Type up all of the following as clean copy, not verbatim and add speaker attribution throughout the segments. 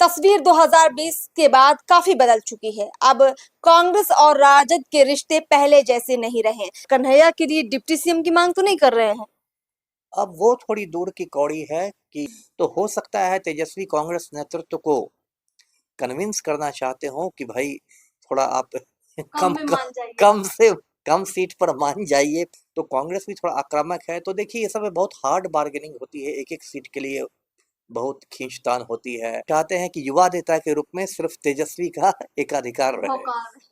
Speaker 1: तस्वीर 2020 के बाद काफी बदल चुकी है। अब कांग्रेस और राजद के रिश्ते पहले जैसे नहीं रहे। कन्हैया के लिए डिप्टी सीएम की मांग तो नहीं कर रहे हैं।
Speaker 2: अब वो थोड़ी दूर की कौड़ी है कि तो हो सकता है तेजस्वी कांग्रेस नेतृत्व को कन्विंस करना चाहते हो कि भाई थोड़ा आप
Speaker 1: कम
Speaker 2: कम
Speaker 1: में
Speaker 2: कम
Speaker 1: मान जाइए।
Speaker 2: कम से कम सीट पर मान जाइए। तो कांग्रेस भी थोड़ा आक्रामक है। तो देखिए, ये सब में बहुत हार्ड बार्गेनिंग होती है, एक एक सीट के लिए बहुत खींचतान होती है। चाहते हैं कि युवा नेता के रूप में सिर्फ तेजस्वी का एकाधिकार रहे,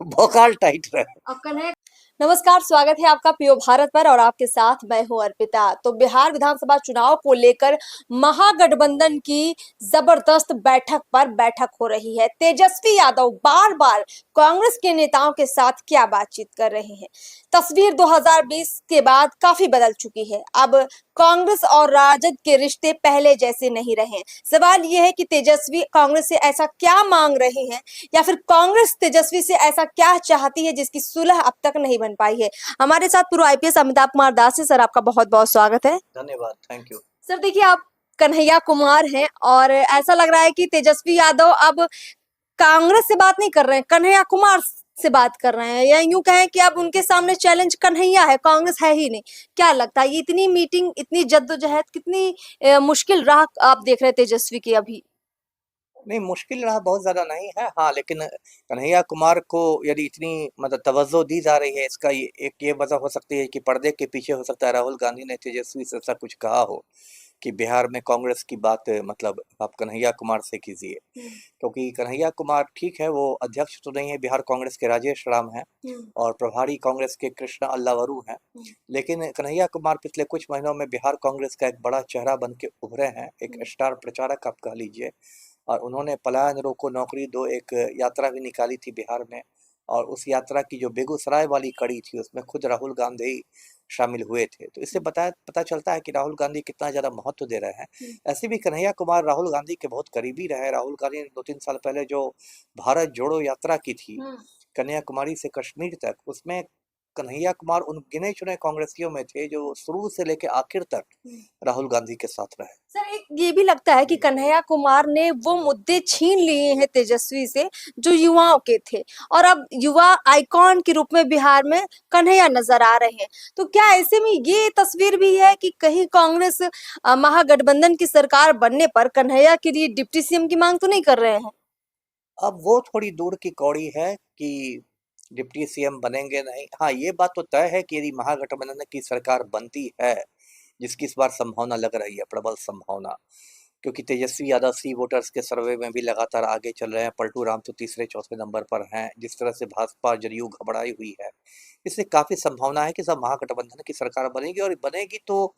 Speaker 2: भौकाल टाइट रहे।
Speaker 1: नमस्कार, स्वागत है आपका पीओ भारत पर और आपके साथ मैं हूं अर्पिता। तो बिहार विधानसभा चुनाव को लेकर महागठबंधन की जबरदस्त बैठक हो रही है। तेजस्वी यादव बार बार कांग्रेस के नेताओं के साथ क्या बातचीत कर रहे हैं। तस्वीर 2020 के बाद काफी बदल चुकी है। अब कांग्रेस और राजद के रिश्ते पहले जैसे नहीं रहे। सवाल यह है कि तेजस्वी कांग्रेस से ऐसा क्या मांग रहे हैं या फिर कांग्रेस तेजस्वी से ऐसा क्या चाहती है जिसकी सुलह अब तक नहीं बन पाई है। हमारे साथ पूर्व आईपीएस अमिताभ कुमार दास है। सर, आपका बहुत बहुत स्वागत है।
Speaker 2: धन्यवाद, थैंक यू।
Speaker 1: सर देखिए, आप कन्हैया कुमार हैं और ऐसा लग रहा है कि तेजस्वी यादव अब कांग्रेस से बात नहीं कर रहे हैं, कन्हैया कुमार से बात कर रहे हैं, या यूं कहें कि अब उनके सामने चैलेंज कन्हैया है, कांग्रेस है ही नहीं। क्या लगता है ये इतनी मीटिंग, इतनी जद्दोजहद कितनी मुश्किल राह आप देख रहे हैं तेजस्वी की अभी?
Speaker 2: नहीं, मुश्किल रहा बहुत ज्यादा नहीं है। हाँ, लेकिन कन्हैया कुमार को यदि इतनी मतलब तवज्जो दी जा रही है, इसका एक ये वजह हो सकती है कि पर्दे के पीछे हो सकता है राहुल गांधी ने तेजस्वी से ऐसा कुछ कहा हो कि बिहार में कांग्रेस की बात मतलब आप कन्हैया कुमार से कीजिए। क्योंकि कन्हैया कुमार ठीक है, वो अध्यक्ष तो नहीं है बिहार कांग्रेस के, राजेश राम है, और प्रभारी कांग्रेस के कृष्णा अल्लावरू हैं। लेकिन कन्हैया कुमार पिछले कुछ महीनों में बिहार कांग्रेस का एक बड़ा चेहरा बन के उभरे हैं, एक स्टार प्रचारक आप कह लीजिए। और उन्होंने पलायन रोको नौकरी दो एक यात्रा भी निकाली थी बिहार में, और उस यात्रा की जो बेगूसराय वाली कड़ी थी उसमें खुद राहुल गांधी शामिल हुए थे। तो इससे पता चलता है कि राहुल गांधी कितना ज़्यादा महत्व दे रहे हैं। ऐसे भी कन्हैया कुमार राहुल गांधी के बहुत करीबी रहे। राहुल गांधी ने 2-3 साल पहले जो भारत जोड़ो यात्रा की थी कन्याकुमारी से कश्मीर तक, उसमें कन्हैया कुमार उन गिने चुने कांग्रेसियों में थे जो शुरू से लेकर आखिर तक राहुल गांधी के साथ रहे।
Speaker 1: सर, एक ये भी लगता है कि कन्हैया कुमार ने वो मुद्दे छीन लिए हैं तेजस्वी से जो युवाओं के थे, और अब युवा आइकॉन के रूप में बिहार में कन्हैया नजर आ रहे हैं। तो क्या ऐसे में ये तस्वीर भी है कि कहीं कांग्रेस महागठबंधन की सरकार बनने पर कन्हैया के लिए डिप्टी सीएम की मांग तो नहीं कर रहे हैं?
Speaker 2: अब वो थोड़ी दूर की कौड़ी है कि डिप्टी सीएम बनेंगे नहीं। हाँ, ये बात तो तय है कि यदि महागठबंधन की सरकार बनती है, जिसकी इस बार संभावना लग रही है, प्रबल संभावना, क्योंकि तेजस्वी यादव सी वोटर्स के सर्वे में भी लगातार आगे चल रहे हैं। पलटू राम तो तीसरे चौथे नंबर पर हैं। जिस तरह से भाजपा जदयू घबराई हुई है, इससे काफी संभावना है कि सब महागठबंधन की सरकार बनेगी, और बनेगी तो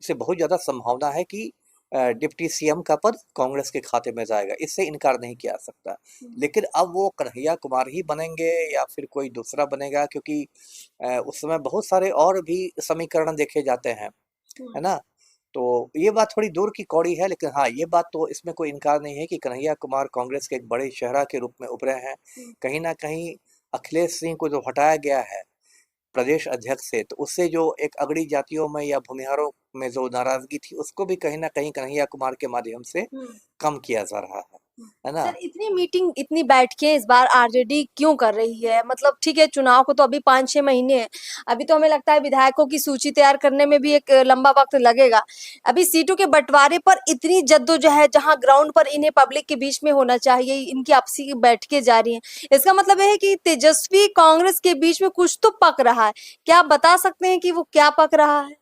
Speaker 2: इससे बहुत ज्यादा संभावना है कि डिप्टी सीएम का पद कांग्रेस के खाते में जाएगा। इससे इनकार नहीं किया जा सकता। लेकिन अब वो कन्हैया कुमार ही बनेंगे या फिर कोई दूसरा बनेगा, क्योंकि उस समय बहुत सारे और भी समीकरण देखे जाते हैं, है ना। तो ये बात थोड़ी दूर की कौड़ी है। लेकिन हाँ, ये बात तो इसमें कोई इनकार नहीं है कि कन्हैया कुमार कांग्रेस के एक बड़े चेहरा के रूप में उभरे हैं। कहीं ना कहीं अखिलेश सिंह को जो हटाया गया है प्रदेश अध्यक्ष से, तो उससे जो एक अगड़ी जातियों में या भूमिहारों में जो नाराजगी थी, उसको भी कहीं ना कहीं कन्हैया कुमार के माध्यम से कम किया जा रहा है ना।
Speaker 1: सर, इतनी मीटिंग, इतनी बैठकें इस बार आरजेडी क्यों कर रही है? मतलब ठीक है, चुनाव को तो अभी 5-6 महीने हैं। अभी तो हमें लगता है विधायकों की सूची तैयार करने में भी एक लंबा वक्त लगेगा। अभी सीटों के बंटवारे पर इतनी जद्दोजहद, जहां ग्राउंड पर इन्हें पब्लिक के बीच में होना चाहिए, इनकी आपसी बैठकें जारी हैं। इसका मतलब है कि तेजस्वी कांग्रेस के बीच में कुछ तो पक रहा है। क्या आप बता सकते हैं कि वो क्या पक रहा है?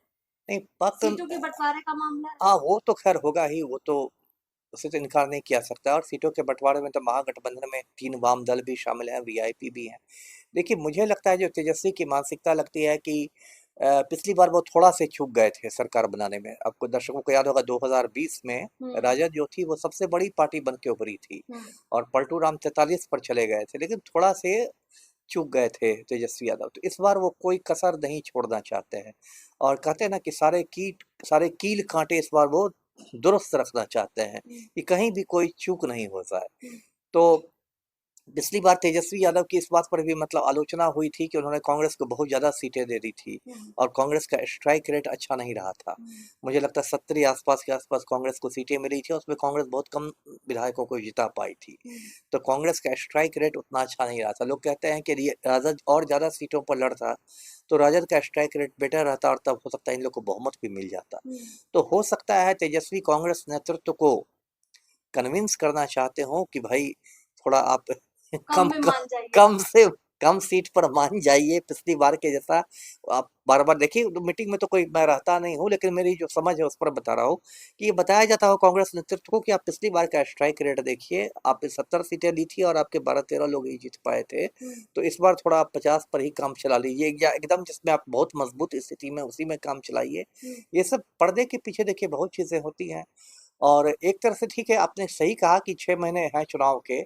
Speaker 2: नहीं, पक
Speaker 1: सीटों के बंटवारे का मामला है।
Speaker 2: हाँ, वो तो खैर होगा ही, वो तो उसे तो इनकार नहीं किया सकता। और सीटों के बंटवारे में तो महागठबंधन में 3 वाम दल भी शामिल हैं, वीआईपी भी हैं। देखिए, मुझे लगता है जो तेजस्वी की मानसिकता लगती है कि पिछली बार वो थोड़ा से चूक गए थे सरकार बनाने में। आपको दर्शकों को याद होगा 2020 में राजद जो थी वो सबसे बड़ी पार्टी बन के उभरी थी, और पलटू राम 43 पर चले गए थे, लेकिन थोड़ा से चूक गए थे तेजस्वी यादव। तो इस बार वो कोई कसर नहीं छोड़ना चाहते हैं, और कहते हैं ना कि सारे कील कांटे इस बार वो दुरुस्त रखना चाहते हैं कि कहीं भी कोई चूक नहीं हो जाए। तो पिछली बार तेजस्वी यादव की इस बात पर भी मतलब आलोचना हुई थी कि उन्होंने कांग्रेस को बहुत ज़्यादा सीटें दे दी थी और कांग्रेस का स्ट्राइक रेट अच्छा नहीं रहा था। मुझे लगता है 70 के आसपास कांग्रेस को सीटें मिली थी और उसमें कांग्रेस बहुत कम विधायकों को जिता पाई थी। तो कांग्रेस का स्ट्राइक रेट उतना अच्छा नहीं रहा था। लोग कहते हैं कि राजद और ज़्यादा सीटों पर लड़ता तो राजद का स्ट्राइक रेट बेटर रहता और तब हो सकता है इन लोग को बहुमत भी मिल जाता। तो हो सकता है तेजस्वी कांग्रेस नेतृत्व को कन्विंस करना चाहते हो कि भाई थोड़ा आप
Speaker 1: कम में मान जाइए।
Speaker 2: कम से कम सीट पर मान जाइए पिछली बार के जैसा। आप बार बार देखिए मीटिंग में तो कोई मैं रहता नहीं हूँ लेकिन मेरी जो समझ है उस पर बता रहा हूँ कि ये बताया जाता हो कांग्रेस नेतृत्व को कि आप पिछली बार का स्ट्राइक रेट देखिए, आपने 70 सीटें ली थी और आपके 12-13 लोग ही जीत पाए थे। तो इस बार थोड़ा आप 50 पर ही काम चला लीजिए या एकदम जिसमें आप बहुत मजबूत स्थिति में उसी में काम चलाइए। ये सब पर्दे के पीछे देखिए बहुत चीजें होती हैं और एक तरह से ठीक है, आपने सही कहा कि 6 महीने हैं चुनाव के,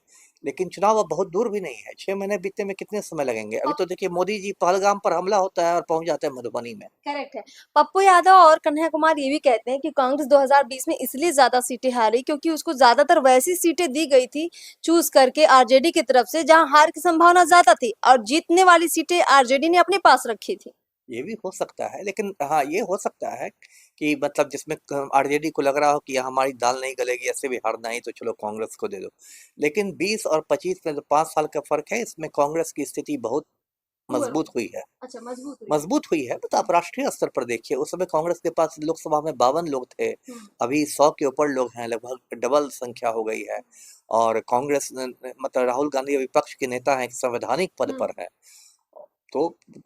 Speaker 2: लेकिन चुनाव अब बहुत दूर भी नहीं है। 6 महीने बीतने में कितने समय लगेंगे? अभी तो देखिए मोदी जी पहलगाम पर हमला होता है और पहुंच जाते हैं मधुबनी में।
Speaker 1: करेक्ट है। पप्पू यादव और कन्हैया कुमार ये भी कहते हैं कि कांग्रेस 2020 में इसलिए ज्यादा सीटें हारी क्योंकि उसको ज्यादातर वैसी सीटें दी गई थी चूज करके आरजेडी की तरफ से जहां हार की संभावना ज्यादा थी और जीतने वाली सीटें आरजेडी ने अपने पास रखी थी।
Speaker 2: ये भी हो सकता है, लेकिन हाँ, ये हो सकता है कि मतलब जिसमें आरजेडी को लग रहा हो कि यहाँ हमारी दाल नहीं गलेगी, ऐसे भी हारना ही तो चलो कांग्रेस को दे दो। लेकिन 20 और 25 में जो 5 साल का फर्क है, इसमें कांग्रेस की स्थिति बहुत मजबूत हुई है।
Speaker 1: अच्छा,
Speaker 2: मजबूत हुई है, मतलब आप राष्ट्रीय स्तर पर देखिए, उस समय कांग्रेस के पास लोकसभा में 52 लोग थे, अभी 100 के ऊपर लोग हैं, लगभग डबल संख्या हो गई है। और कांग्रेस मतलब राहुल गांधी विपक्ष के नेता हैं, एक संवैधानिक पद पर है, तो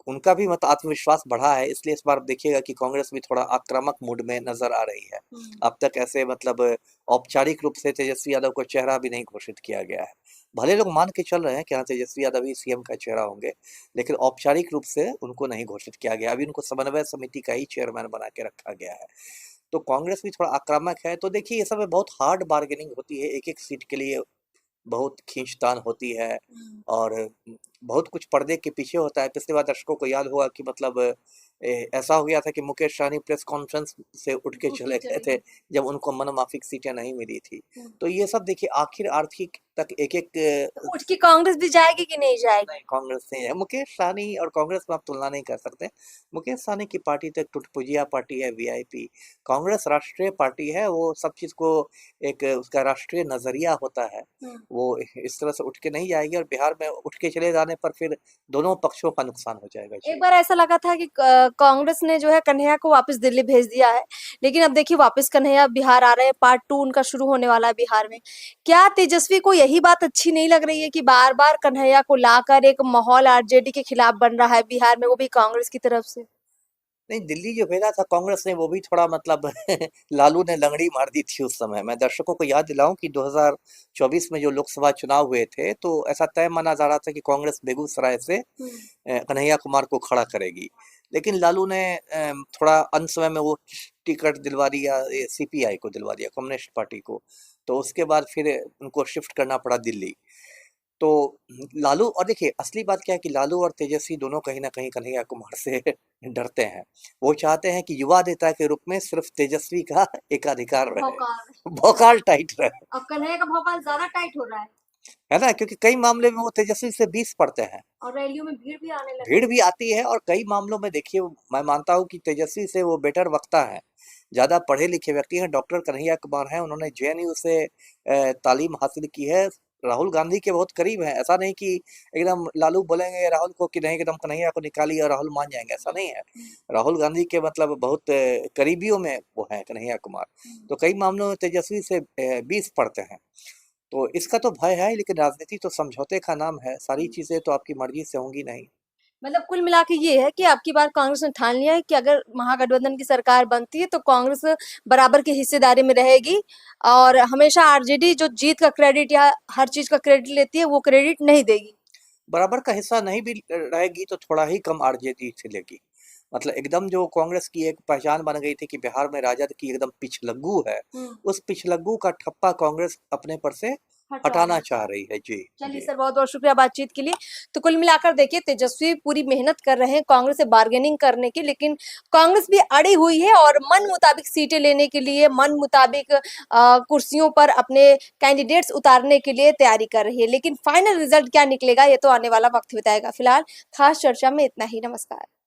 Speaker 2: उनका भी मतलब आत्मविश्वास बढ़ा है। इसलिए इस बार देखिएगा कि कांग्रेस भी थोड़ा आक्रामक मूड में नजर आ रही है। अब तक ऐसे मतलब औपचारिक रूप से तेजस्वी यादव को चेहरा भी नहीं घोषित किया गया है। भले लोग मान के चल रहे हैं कि हाँ तेजस्वी यादव ही सीएम का चेहरा होंगे, लेकिन औपचारिक रूप से उनको नहीं घोषित किया गया। अभी उनको समन्वय समिति का ही चेयरमैन बना के रखा गया है। तो कांग्रेस भी थोड़ा आक्रामक है। तो देखिए ये सब में बहुत हार्ड बार्गेनिंग होती है, एक एक सीट के लिए बहुत खींचतान होती है और बहुत कुछ पर्दे के पीछे होता है। पिछली बार दर्शकों को याद होगा कि मतलब ऐसा हो गया था कि मुकेश सहनी प्रेस कॉन्फ्रेंस से उठ के चले गए थे जब उनको मनमाफिक सीटें नहीं मिली थी। तो ये सब देखिए आखिर आर्थिक तक एक एक
Speaker 1: उठ के कांग्रेस भी जाएगी कि नहीं जाएगी?
Speaker 2: नहीं, कांग्रेस नहीं है। मुकेश सहनी और कांग्रेस में आप तुलना नहीं कर सकते। मुकेश सहनी की पार्टी तो एक टुटपुजिया पार्टी है, वीआईपी। कांग्रेस राष्ट्रीय पार्टी है, वो सब चीज को एक उसका राष्ट्रीय नजरिया होता है, वो इस तरह से उठ के नहीं जाएगी और बिहार में उठ के चले जाने पर फिर दोनों पक्षों का नुकसान हो जाएगा
Speaker 1: एक
Speaker 2: जी।
Speaker 1: बार ऐसा लगा था कि कांग्रेस ने जो है कन्हैया को वापस दिल्ली भेज दिया है, लेकिन अब देखिए वापस कन्हैया बिहार आ रहे हैं, पार्ट 2 उनका शुरू होने वाला है बिहार में। क्या तेजस्वी को यही बात अच्छी नहीं लग रही है कि बार-बार कन्हैया को लाकर एक माहौल आरजेडी के खिलाफ बन रहा है बिहार में, वो भी कांग्रेस की तरफ से?
Speaker 2: नहीं, दिल्ली जो भेजा था कांग्रेस ने वो भी थोड़ा मतलब लालू ने लंगड़ी मार दी थी उस समय। मैं दर्शकों को याद दिलाऊं कि 2024 में जो लोकसभा चुनाव हुए थे तो ऐसा तय माना जा रहा था कि कांग्रेस बेगूसराय से कन्हैया कुमार को खड़ा करेगी, लेकिन लालू ने थोड़ा अंत समय में वो टिकट दिलवा दिया, सीपीआई को दिलवा दिया, कम्युनिस्ट पार्टी को। तो उसके बाद फिर उनको शिफ्ट करना पड़ा दिल्ली। तो लालू और देखिए असली बात क्या है कि लालू और तेजस्वी दोनों कहीं ना कहीं कन्हैया कुमार से डरते हैं। वो चाहते हैं कि युवा नेता के रूप में सिर्फ तेजस्वी का एकाधिकार रहे,
Speaker 1: भौकाल।
Speaker 2: भौकाल टाइट रहे,
Speaker 1: अब कन्हैया का भौकाल ज्यादा टाइट हो रहा
Speaker 2: है ना, क्योंकि कई मामले में वो तेजस्वी से 20 पड़ते हैं।
Speaker 1: और रैलियों में भीड़ भी आने लगी।
Speaker 2: भीड़ भी आती है और कई मामलों में देखिए मैं मानता हूँ कि तेजस्वी से वो बेटर वक्ता है, ज्यादा पढ़े लिखे व्यक्ति हैं। डॉक्टर कन्हैया कुमार हैं, उन्होंने जेएनयू से तालीम हासिल की है, राहुल गांधी के बहुत करीब हैं। ऐसा नहीं कि एकदम लालू बोलेंगे राहुल को कि नहीं एकदम कन्हैया को निकालिए और राहुल मान जाएंगे, ऐसा नहीं है। राहुल गांधी के मतलब बहुत करीबियों में वो है कन्हैया कुमार। तो कई मामलों में तेजस्वी से 20 पड़ते हैं। तो इसका तो भय है, लेकिन राजनीति तो समझौते का नाम है, सारी चीजें तो आपकी मर्जी से होंगी नहीं।
Speaker 1: मतलब कुल मिला के ये है कि अब की बार कांग्रेस ने ठान लिया है कि अगर महागठबंधन की सरकार बनती है तो कांग्रेस बराबर की हिस्सेदारी में रहेगी और हमेशा आरजेडी जो जीत का क्रेडिट या हर चीज का क्रेडिट लेती है वो क्रेडिट नहीं देगी।
Speaker 2: बराबर का हिस्सा नहीं भी रहेगी तो थोड़ा ही कम आरजेडी से लेगी। मतलब एकदम जो कांग्रेस की एक पहचान बन गई थी कि बिहार में राजद की एकदम पिछलग्गू है, उस पिछलग्गू का ठप्पा कांग्रेस अपने पर से हटाना चाह रही है। जी
Speaker 1: चलिए
Speaker 2: जी।
Speaker 1: सर, बहुत बहुत शुक्रिया बातचीत के लिए। तो कुल मिलाकर देखिए, तेजस्वी पूरी मेहनत कर रहे हैं कांग्रेस से बार्गेनिंग करने की, लेकिन कांग्रेस भी अड़ी हुई है और मन मुताबिक सीटें लेने के लिए, मन मुताबिक कुर्सियों पर अपने कैंडिडेट्स उतारने के लिए तैयारी कर रही है। लेकिन फाइनल रिजल्ट क्या निकलेगा, ये तो आने वाला वक्त बताएगा। फिलहाल खास चर्चा में इतना ही। नमस्कार।